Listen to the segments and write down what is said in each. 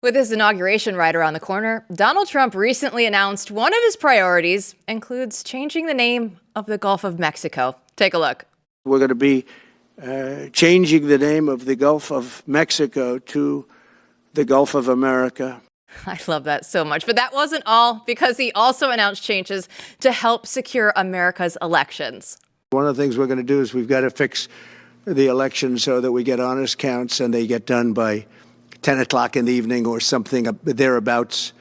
With his inauguration right around the corner, Donald Trump recently announced one of his priorities includes changing the name of the Gulf of Mexico. Take a look. We're going to be changing the name of the Gulf of Mexico to the Gulf of America. I love that so much. But that wasn't all, because he also announced changes to help secure America's elections. One of the things we're going to do is we've got to fix the elections so that we get honest counts and they get done by 10 o'clock in the evening or something thereabouts.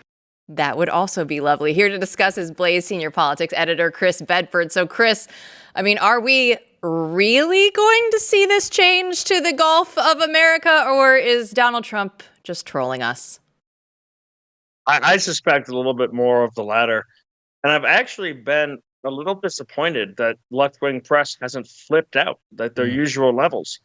That would also be lovely. Here to discuss is Blaze senior politics editor Chris Bedford. So, Chris, are we really going to see this change to the Gulf of America, or is Donald Trump just trolling us? I suspect a little bit more of the latter. And I've actually been a little disappointed that left-wing press hasn't flipped out at their usual levels.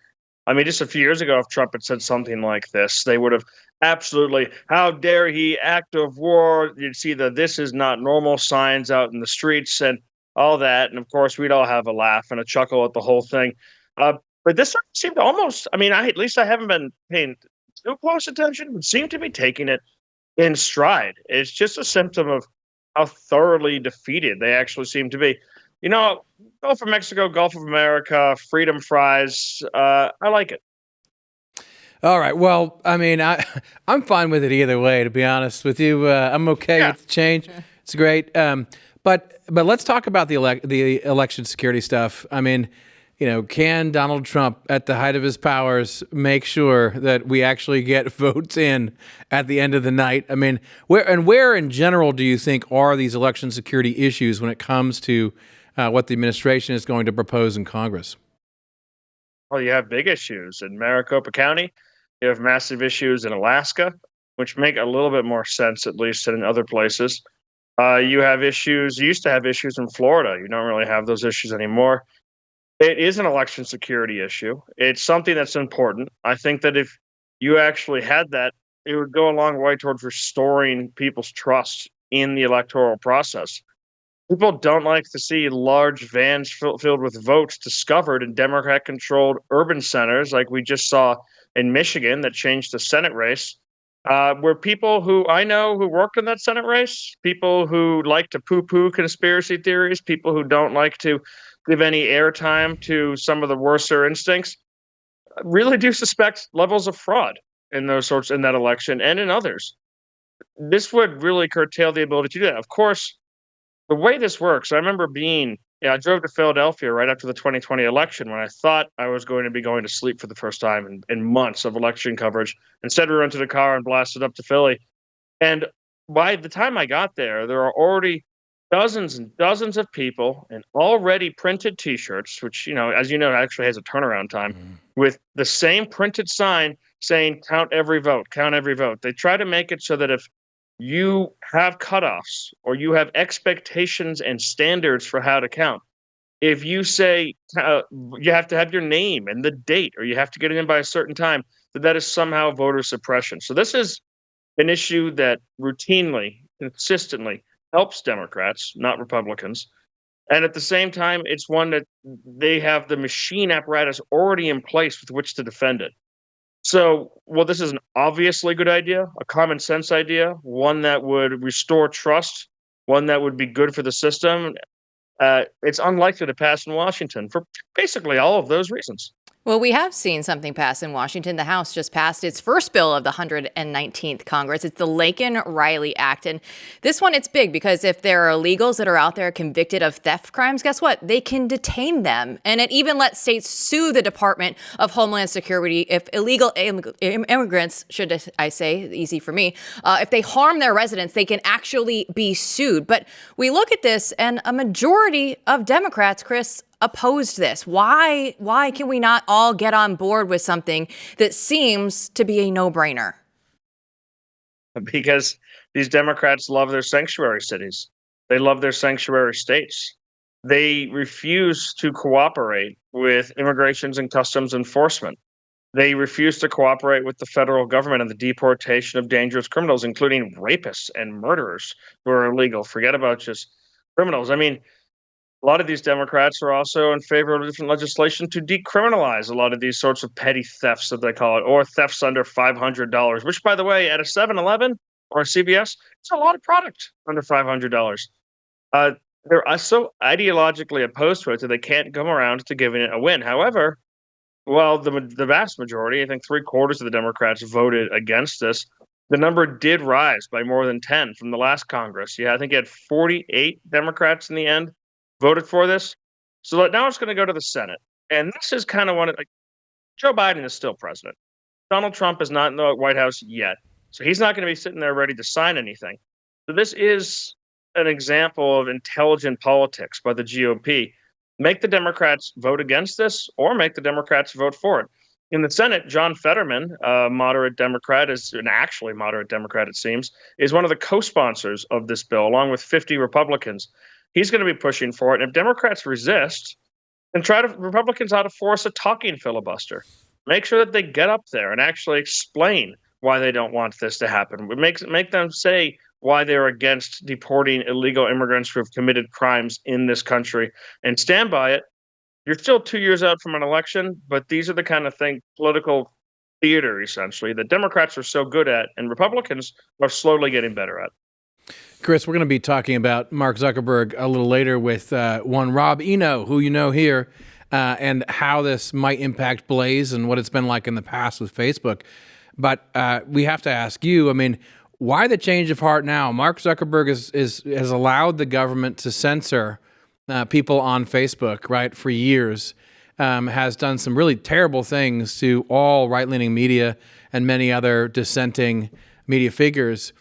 Just a few years ago, if Trump had said something like this, they would have absolutely, how dare he, act of war. You'd see the "this is not normal" signs out in the streets and all that. And of course, we'd all have a laugh and a chuckle at the whole thing. But this seemed to almost, at least I haven't been paying too close attention, but seemed to be taking it in stride. It's just a symptom of how thoroughly defeated they actually seem to be. Gulf of Mexico, Gulf of America, freedom fries. I like it. All right. Well, I'm fine with it either way, to be honest with you. I'm okay with the change. It's great. But let's talk about the election security stuff. Can Donald Trump, at the height of his powers, make sure that we actually get votes in at the end of the night? Where in general do you think are these election security issues when it comes to what the administration is going to propose in Congress? Well, you have big issues in Maricopa County. You have massive issues in Alaska, which make a little bit more sense, at least, than in other places. You used to have issues in Florida. You don't really have those issues anymore. It is an election security issue. It's something that's important. I think that if you actually had that, it would go a long way towards restoring people's trust in the electoral process. People don't like to see large vans filled with votes discovered in Democrat-controlled urban centers, like we just saw in Michigan that changed the Senate race, where people who I know who worked in that Senate race, people who like to poo-poo conspiracy theories, people who don't like to give any airtime to some of the worser instincts, really do suspect levels of fraud in that election and in others. This would really curtail the ability to do that. Of course, the way this works, I remember I drove to Philadelphia right after the 2020 election when I thought I was going to be going to sleep for the first time in months of election coverage. Instead, we rented a car and blasted up to Philly. And by the time I got there, there are already dozens and dozens of people in already printed T-shirts, which, as you know, actually has a turnaround time, with the same printed sign saying, "Count every vote, count every vote." They try to make it so that if you have cutoffs or you have expectations and standards for how to count, if you say you have to have your name and the date, or you have to get it in by a certain time, that is somehow voter suppression. So this is an issue that routinely, consistently helps Democrats, not Republicans. And at the same time, it's one that they have the machine apparatus already in place with which to defend it. So, this is an obviously good idea, a common sense idea, one that would restore trust, one that would be good for the system. It's unlikely to pass in Washington for basically all of those reasons. Well, we have seen something pass in Washington. The House just passed its first bill of the 119th Congress. It's the Laken-Riley Act. And this one, it's big because if there are illegals that are out there convicted of theft crimes, guess what? They can detain them. And it even lets states sue the Department of Homeland Security if illegal immigrants, should I say, easy for me, if they harm their residents, they can actually be sued. But we look at this and a majority of Democrats, Chris, opposed this. Why can we not all get on board with something that seems to be a no-brainer? Because these Democrats love their sanctuary cities. They love their sanctuary states. They refuse to cooperate with Immigration and Customs Enforcement. They refuse to cooperate with the federal government in the deportation of dangerous criminals, including rapists and murderers who are illegal. Forget about just criminals. A lot of these Democrats are also in favor of different legislation to decriminalize a lot of these sorts of petty thefts, that they call it, or thefts under $500, which, by the way, at a 7-Eleven or a CVS, it's a lot of product under $500. They're so ideologically opposed to it that they can't come around to giving it a win. However, well, the vast majority, I think 3/4 of the Democrats voted against this. The number did rise by more than 10 from the last Congress. Yeah, I think you had 48 Democrats in the end voted for this. So now it's going to go to the Senate. And this is kind of one of, like, Joe Biden is still president. Donald Trump is not in the White House yet. So he's not going to be sitting there ready to sign anything. So this is an example of intelligent politics by the GOP. Make the Democrats vote against this, or make the Democrats vote for it. In the Senate, John Fetterman, a moderate Democrat, is an actually moderate Democrat, it seems, is one of the co-sponsors of this bill, along with 50 Republicans. He's going to be pushing for it. And if Democrats resist, then Republicans ought to force a talking filibuster. Make sure that they get up there and actually explain why they don't want this to happen. Make them say why they're against deporting illegal immigrants who have committed crimes in this country, and stand by it. You're still 2 years out from an election, but these are the kind of political theater, essentially, that Democrats are so good at and Republicans are slowly getting better at. Chris, we're going to be talking about Mark Zuckerberg a little later with one Rob Eno, who you know here, and how this might impact Blaze and what it's been like in the past with Facebook. But we have to ask you, I mean, why the change of heart now? Mark Zuckerberg has allowed the government to censor people on Facebook, right, for years, has done some really terrible things to all right-leaning media and many other dissenting media figures.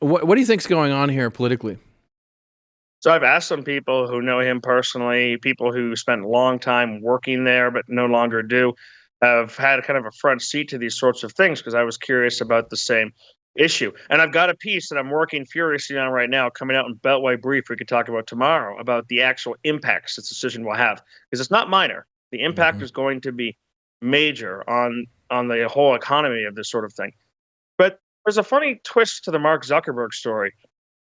What do you think's going on here politically? So I've asked some people who know him personally, people who spent a long time working there but no longer do, have had kind of a front seat to these sorts of things because I was curious about the same issue. And I've got a piece that I'm working furiously on right now coming out in Beltway Brief we could talk about tomorrow about the actual impacts this decision will have, because it's not minor. The impact is going to be major on the whole economy of this sort of thing. But there's a funny twist to the Mark Zuckerberg story,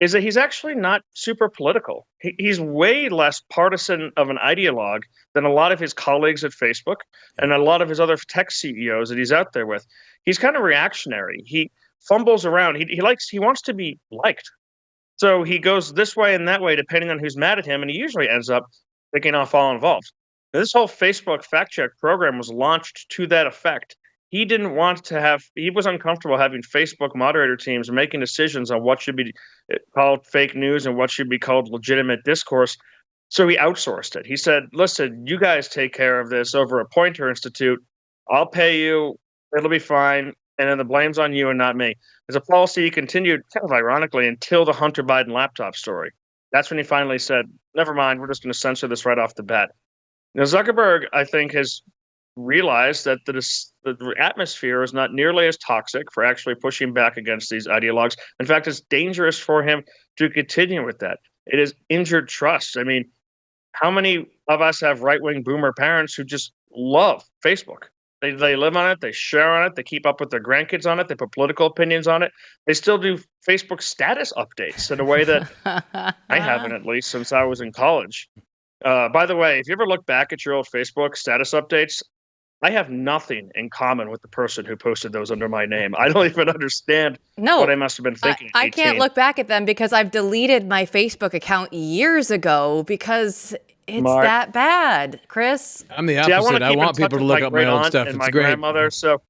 is that he's actually not super political. He's way less partisan of an ideologue than a lot of his colleagues at Facebook and a lot of his other tech CEOs that he's out there with. He's kind of reactionary. He fumbles around. He wants to be liked. So he goes this way and that way, depending on who's mad at him, and he usually ends up picking off all involved. Now, this whole Facebook fact check program was launched to that effect. He was uncomfortable having Facebook moderator teams making decisions on what should be called fake news and what should be called legitimate discourse. So he outsourced it. He said, listen, you guys take care of this over at Poynter Institute. I'll pay you. It'll be fine. And then the blame's on you and not me. As a policy, he continued, kind of ironically, until the Hunter Biden laptop story. That's when he finally said, never mind, we're just going to censor this right off the bat. Now, Zuckerberg, I think, has realized that the atmosphere is not nearly as toxic for actually pushing back against these ideologues. In fact, it's dangerous for him to continue with that. It has injured trust. I mean, how many of us have right-wing boomer parents who just love Facebook? They live on it, they share on it, they keep up with their grandkids on it, they put political opinions on it. They still do Facebook status updates in a way that I haven't, at least, since I was in college. By the way, if you ever look back at your old Facebook status updates, I have nothing in common with the person who posted those under my name. I don't even understand what I must have been thinking. I can't look back at them because I've deleted my Facebook account years ago because it's that bad, Chris. I'm the opposite. I want people to look up my old stuff. It's my great. Grandmother, so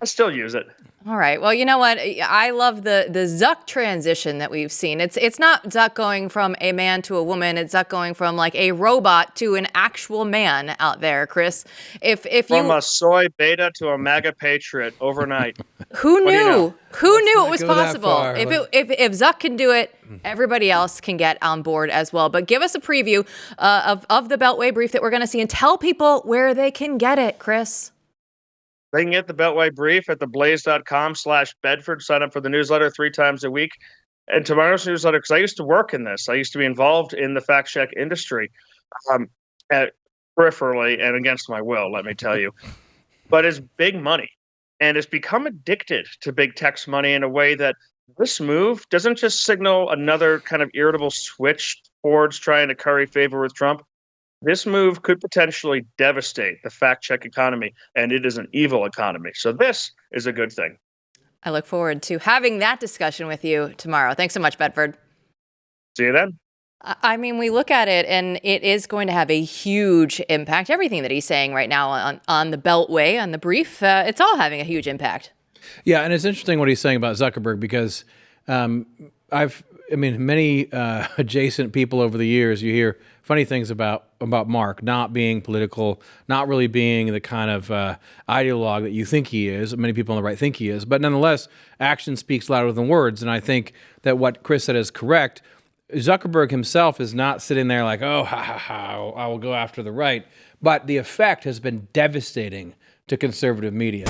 I still use it. All right. Well, you know what? I love the Zuck transition that we've seen. It's not Zuck going from a man to a woman. It's Zuck going from like a robot to an actual man out there, Chris. From a soy beta to a MAGA patriot overnight. Who knew? You know? Who knew it was possible? If Zuck can do it, everybody else can get on board as well. But give us a preview of the Beltway Brief that we're going to see, and tell people where they can get it, Chris. They can get the Beltway Brief at theblaze.com/Bedford. Sign up for the newsletter 3 times a week. And tomorrow's newsletter, because I used to work in this. I used to be involved in the fact check industry peripherally and against my will, let me tell you. But it's big money. And it's become addicted to big tech's money in a way that this move doesn't just signal another kind of irritable switch towards trying to curry favor with Trump, this move could potentially devastate the fact-check economy, and it is an evil economy. So this is a good thing. I look forward to having that discussion with you tomorrow. Thanks so much, Bedford. See you then. I mean, we look at it and it is going to have a huge impact. Everything that he's saying right now on the Beltway, on the brief, it's all having a huge impact. Yeah, and it's interesting what he's saying about Zuckerberg because many adjacent people over the years, you hear funny things about Mark not being political, not really being the kind of ideologue that you think he is. Many people on the right think he is. But nonetheless, action speaks louder than words. And I think that what Chris said is correct. Zuckerberg himself is not sitting there like, oh, ha, ha, ha, I will go after the right. But the effect has been devastating to conservative media.